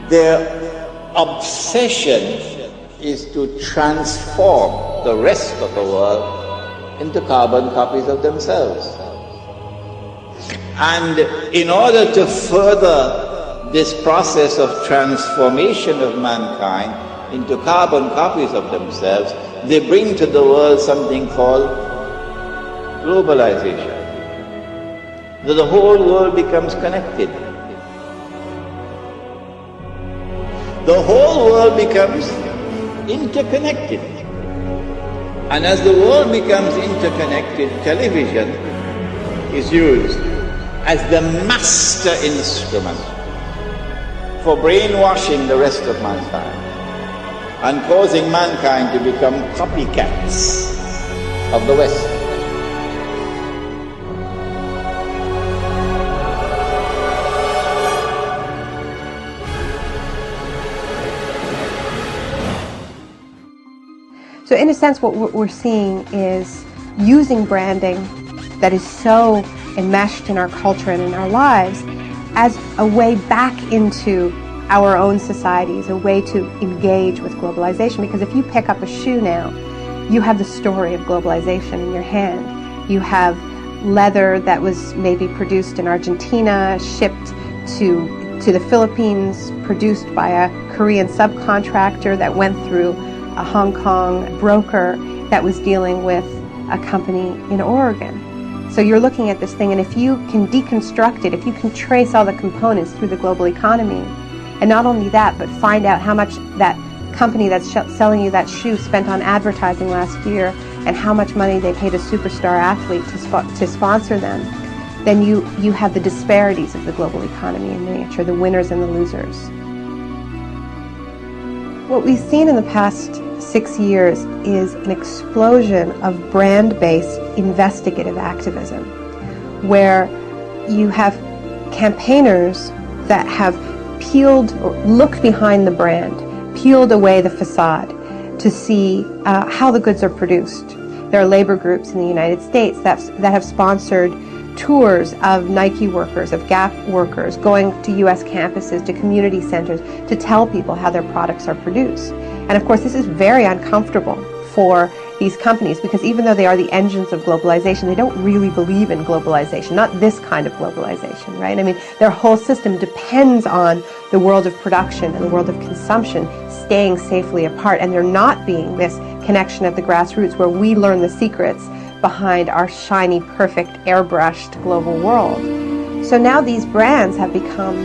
Their obsession is to transform the rest of the world into carbon copies of themselves. And in order to further this process of transformation of mankind into carbon copies of themselves, they bring to the world something called globalization. That the whole world becomes connected. The whole world becomes interconnected. And as the world becomes interconnected, television is used as the master instrument for brainwashing the rest of mankind and causing mankind to become copycats of the West. So in a sense, what we're seeing is using branding that is so enmeshed in our culture and in our lives as a way back into our own societies, a way to engage with globalization. Because if you pick up a shoe now, you have the story of globalization in your hand. You have leather that was maybe produced in Argentina, shipped to the Philippines, produced by a Korean subcontractor that went through a Hong Kong broker that was dealing with a company in Oregon. So you're looking at this thing, and if you can deconstruct it, if you can trace all the components through the global economy, and not only that, but find out how much that company that's selling you that shoe spent on advertising last year, and how much money they paid a superstar athlete to sponsor them, then you have the disparities of the global economy in miniature, the winners and the losers. What we've seen in the past 6 years is an explosion of brand-based investigative activism, where you have campaigners that have peeled or looked behind the brand, peeled away the facade to see how the goods are produced. There are labor groups in the United States that have sponsored tours of Nike workers, of Gap workers, going to U.S. campuses, to community centers, to tell people how their products are produced. And of course, this is very uncomfortable for these companies, because even though they are the engines of globalization, they don't really believe in globalization, not this kind of globalization, right? I mean, their whole system depends on the world of production and the world of consumption staying safely apart, and there not being this connection at the grassroots where we learn the secrets behind our shiny, perfect, airbrushed global world. So now these brands have become,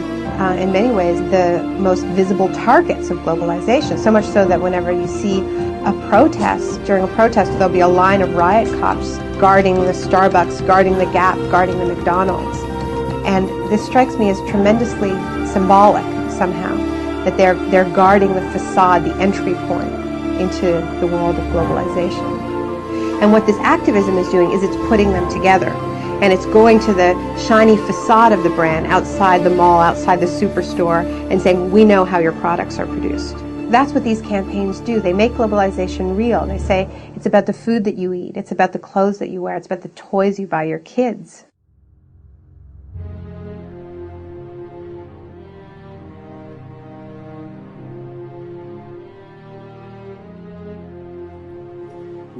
in many ways, the most visible targets of globalization, so much so that whenever you see a protest, during a protest, there'll be a line of riot cops guarding the Starbucks, guarding the Gap, guarding the McDonald's. And this strikes me as tremendously symbolic, somehow, that they're guarding the facade, the entry point into the world of globalization. And what this activism is doing is it's putting them together. And it's going to the shiny facade of the brand outside the mall, outside the superstore, and saying, we know how your products are produced. That's what these campaigns do. They make globalization real. They say, it's about the food that you eat, it's about the clothes that you wear, it's about the toys you buy your kids.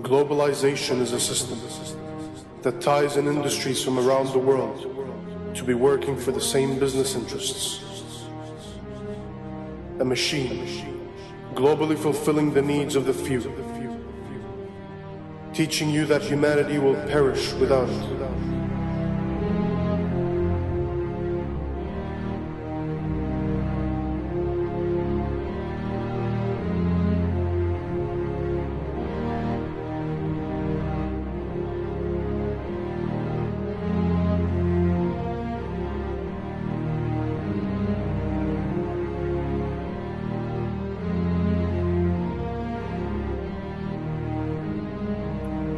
Globalization is a system that ties in industries from around the world to be working for the same business interests. A machine, globally fulfilling the needs of the few, teaching you that humanity will perish without it.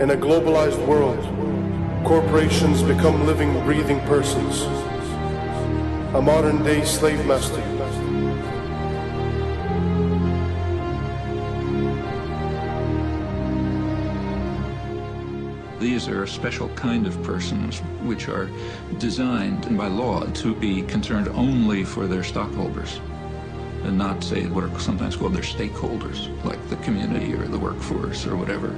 In a globalized world, corporations become living, breathing persons, a modern-day slave master. These are a special kind of persons which are designed by law to be concerned only for their stockholders. and not say what are sometimes called their stakeholders, like the community or the workforce or whatever.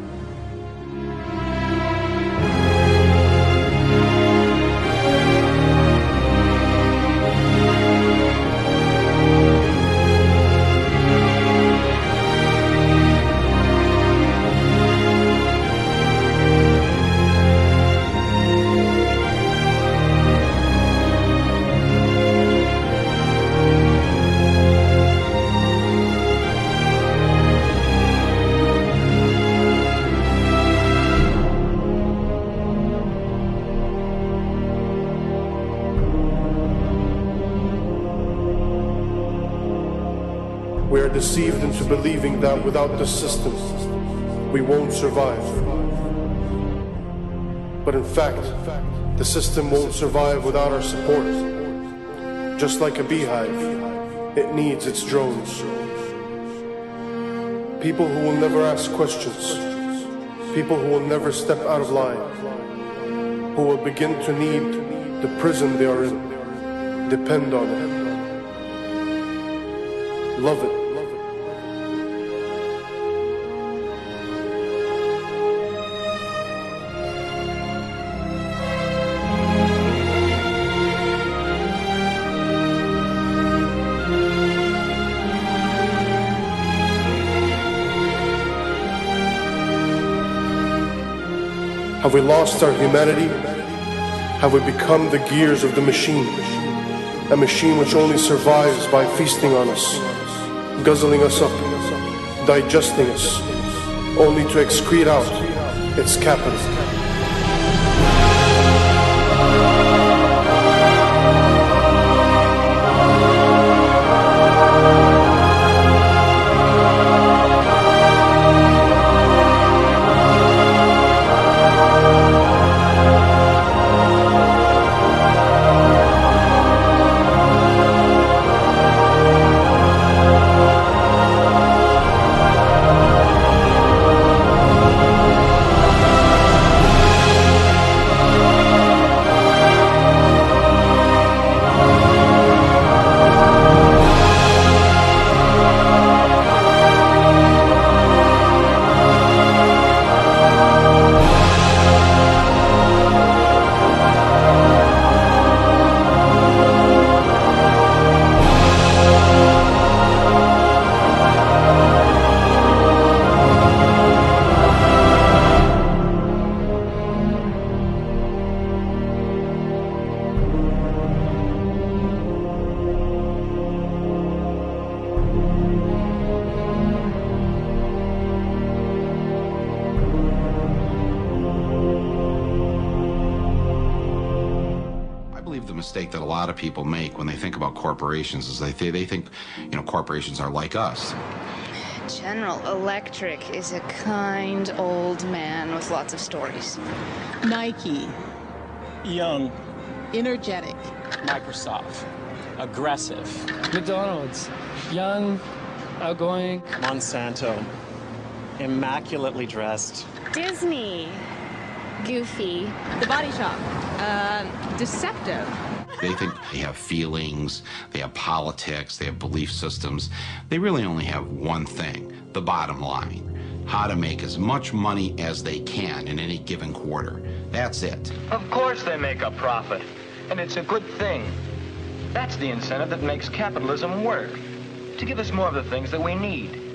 We are deceived into believing that without the system, we won't survive. But in fact, the system won't survive without our support. Just like a beehive, it needs its drones. People who will never ask questions, people who will never step out of line, who will begin to need the prison they are in, depend on it. Love it. Have we lost our humanity? Have we become the gears of the machine? A machine which only survives by feasting on us, guzzling us up, digesting us, only to excrete out its capital. The mistake that a lot of people make when they think about corporations is they think, corporations are like us. General Electric is a kind old man with lots of stories. Nike. Young. Energetic. Microsoft. Aggressive. McDonald's. Young, outgoing. Monsanto. Immaculately dressed. Disney. Goofy. The Body Shop. Deceptive. They think they have feelings, they have politics, they have belief systems. They really only have one thing, the bottom line. How to make as much money as they can in any given quarter. That's it. Of course they make a profit, and it's a good thing. That's the incentive that makes capitalism work, to give us more of the things that we need.